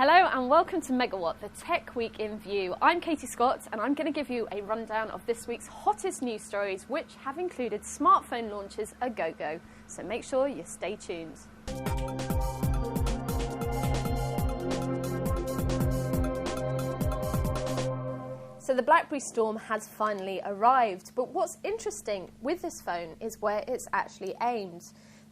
Hello and welcome to Megawatt, the Tech Week in View. I'm Katie Scott and I'm going to give you a rundown of this week's hottest news stories, which have included smartphone launches a go-go. So make sure you stay tuned. So the Blackberry Storm has finally arrived, but what's interesting with this phone is where it's actually aimed.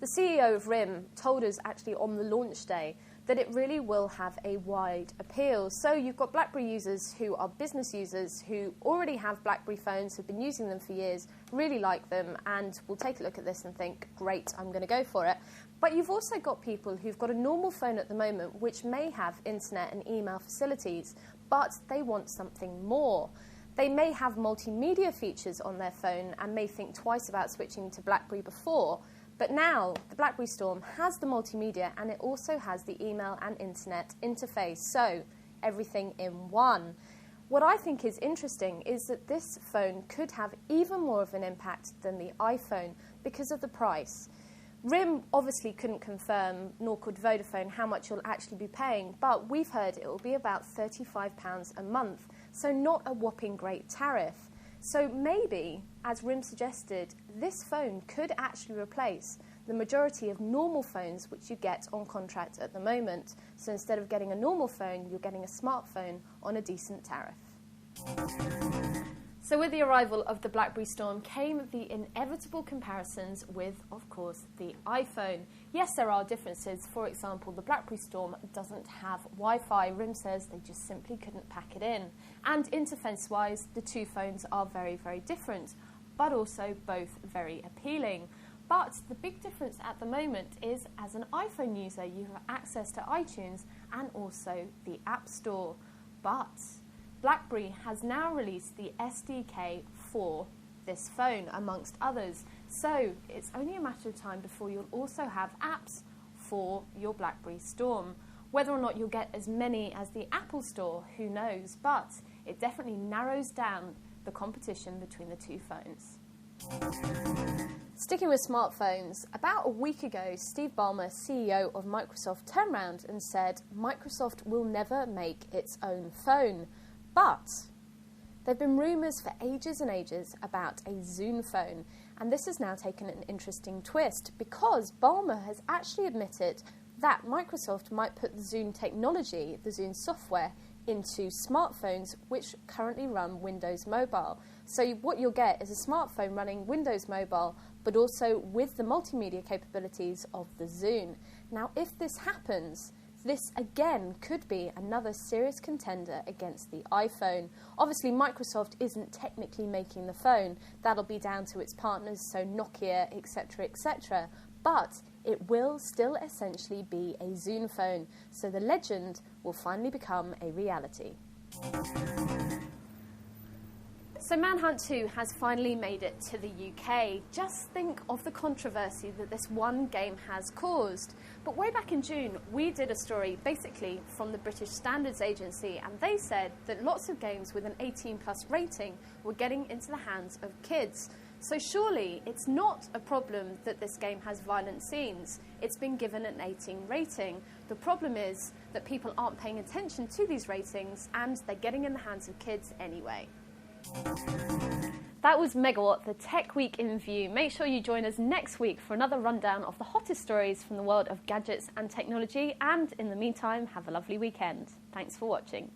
The CEO of RIM told us actually on the launch day that it really will have a wide appeal. So you've got BlackBerry users who are business users who already have BlackBerry phones, have been using them for years, really like them, and will take a look at this and think, great, I'm going to go for it. But you've also got people who've got a normal phone at the moment which may have internet and email facilities, but they want something more. They may have multimedia features on their phone and may think twice about switching to BlackBerry before. But now, the Blackberry Storm has the multimedia and it also has the email and internet interface, so everything in one. What I think is interesting is that this phone could have even more of an impact than the iPhone because of the price. RIM obviously couldn't confirm, nor could Vodafone, how much you'll actually be paying, but we've heard it will be about £35 a month, so not a whopping great tariff. So maybe, as RIM suggested, this phone could actually replace the majority of normal phones which you get on contract at the moment. So instead of getting a normal phone, you're getting a smartphone on a decent tariff. So with the arrival of the Blackberry Storm came the inevitable comparisons with, of course, the iPhone. Yes, there are differences. For example, the Blackberry Storm doesn't have Wi-Fi. RIM says they just simply couldn't pack it in. And interface-wise, the two phones are very, very different, but also both very appealing. But the big difference at the moment is, as an iPhone user, you have access to iTunes and also the App Store. But BlackBerry has now released the SDK for this phone, amongst others. So it's only a matter of time before you'll also have apps for your Blackberry Storm. Whether or not you'll get as many as the Apple Store, who knows, but it definitely narrows down the competition between the two phones. Sticking with smartphones, about a week ago, Steve Ballmer, CEO of Microsoft, turned around and said Microsoft will never make its own phone. But there have been rumours for ages and ages about a Zune phone, and this has now taken an interesting twist because Ballmer has actually admitted that Microsoft might put the Zune technology, the Zune software, into smartphones which currently run Windows Mobile. So what you'll get is a smartphone running Windows Mobile, but also with the multimedia capabilities of the Zune. Now, if this happens, this again could be another serious contender against the iPhone. Obviously, Microsoft isn't technically making the phone. That'll be down to its partners, so Nokia, etc., etc. But it will still essentially be a Zune phone, so the legend will finally become a reality. So Manhunt 2 has finally made it to the UK. Just think of the controversy that this one game has caused. But way back in June, we did a story basically from the British Standards Agency, and they said that lots of games with an 18+ rating were getting into the hands of kids. So surely it's not a problem that this game has violent scenes. It's been given an 18 rating. The problem is that people aren't paying attention to these ratings and they're getting in the hands of kids anyway. That was Megawatt, the Tech Week in View. Make sure you join us next week for another rundown of the hottest stories from the world of gadgets and technology. And in the meantime, have a lovely weekend. Thanks for watching.